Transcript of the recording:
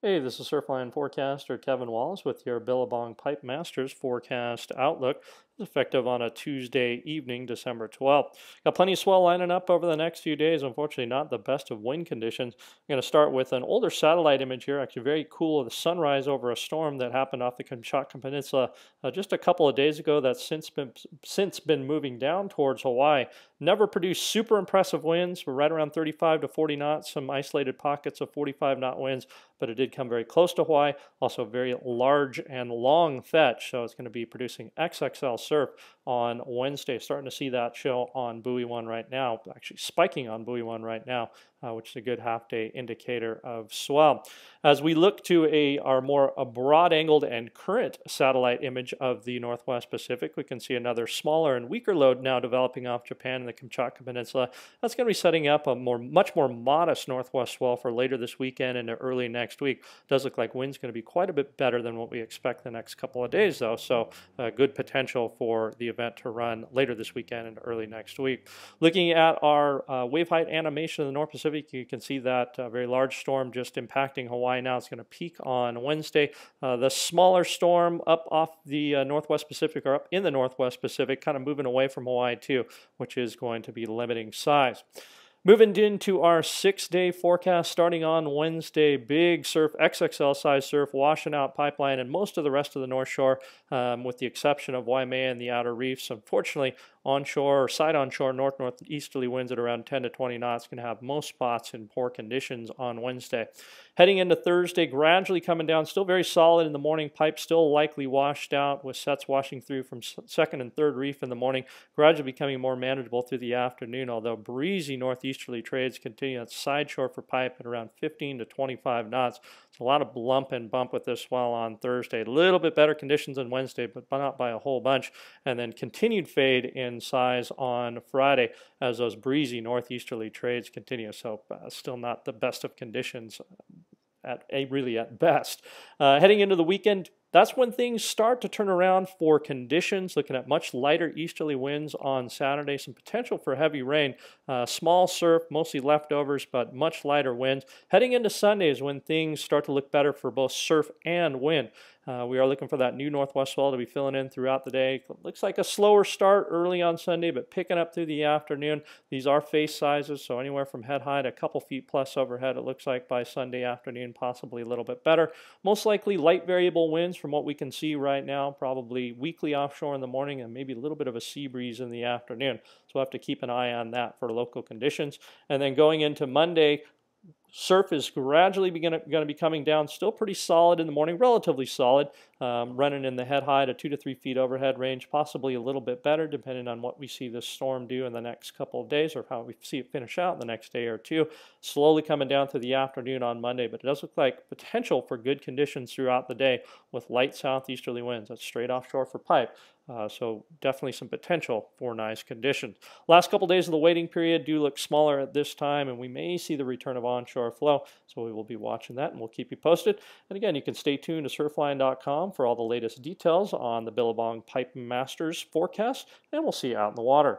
Hey, this is Surfline forecaster Kevin Wallace with your Billabong Pipe Masters forecast outlook. It's effective on a Tuesday evening, December 12th. Got plenty of swell lining up over the next few days. Unfortunately, not the best of wind conditions. I'm going to start with an older satellite image here, actually very cool, of the sunrise over a storm that happened off the Kamchatka Peninsula just a couple of days ago. That's since been moving down towards Hawaii. Never produced super impressive winds. We're right around 35 to 40 knots, some isolated pockets of 45 knot winds, but it did come very close to Hawaii. Also very large and long fetch, so it's going to be producing XXL surf on Wednesday. Starting to see that show on buoy 1 right now, actually spiking on buoy 1 right now, which is a good half-day indicator of swell. As we look to our more broad-angled and current satellite image of the Northwest Pacific, we can see another smaller and weaker load now developing off Japan and the Kamchatka Peninsula. That's going to be setting up a much more modest northwest swell for later this weekend and early next week. It does look like wind's going to be quite a bit better than what we expect the next couple of days, though, so good potential for the event to run later this weekend and early next week. Looking at our wave height animation in the North Pacific, you can see that very large storm just impacting Hawaii now. It's going to peak on Wednesday. The smaller storm up off the Northwest Pacific, or up in the Northwest Pacific, kind of moving away from Hawaii too, which is going to be limiting size. Moving into our 6-day forecast starting on Wednesday, big surf, XXL size surf, washing out Pipeline and most of the rest of the North Shore, with the exception of Waimea and the outer reefs. Unfortunately, onshore or side onshore, northeasterly winds at around 10 to 20 knots can have most spots in poor conditions on Wednesday. Heading into Thursday, gradually coming down, still very solid in the morning. Pipe still likely washed out with sets washing through from second and third reef in the morning, gradually becoming more manageable through the afternoon, although breezy northeasterly trades continue at side shore for Pipe at around 15 to 25 knots. It's a lot of lump and bump with this swell on Thursday. A little bit better conditions on Wednesday, but not by a whole bunch. And then continued fade in size on Friday as those breezy northeasterly trades continue. So still not the best of conditions really at best. Heading into the weekend, that's when things start to turn around for conditions. Looking at much lighter easterly winds on Saturday, some potential for heavy rain, small surf, mostly leftovers, but much lighter winds. Heading into Sunday is when things start to look better for both surf and wind. We are looking for that new northwest swell to be filling in throughout the day. Looks like a slower start early on Sunday, but picking up through the afternoon. These are face sizes, so anywhere from head high to a couple feet plus overhead, it looks like by Sunday afternoon, possibly a little bit better. Most likely light variable winds from what we can see right now, probably weakly offshore in the morning and maybe a little bit of a sea breeze in the afternoon. So we'll have to keep an eye on that for local conditions. And then going into Monday, surf is gradually going to be coming down, still pretty solid in the morning, relatively solid, running in the head high to 2 to 3 feet overhead range, possibly a little bit better depending on what we see this storm do in the next couple of days or how we see it finish out in the next day or two. Slowly coming down through the afternoon on Monday, but it does look like potential for good conditions throughout the day with light southeasterly winds. That's straight offshore for Pipe. So definitely some potential for nice conditions. Last couple days of the waiting period do look smaller at this time, and we may see the return of onshore flow. So we will be watching that, and we'll keep you posted. And again, you can stay tuned to surfline.com for all the latest details on the Billabong Pipe Masters forecast, and we'll see you out in the water.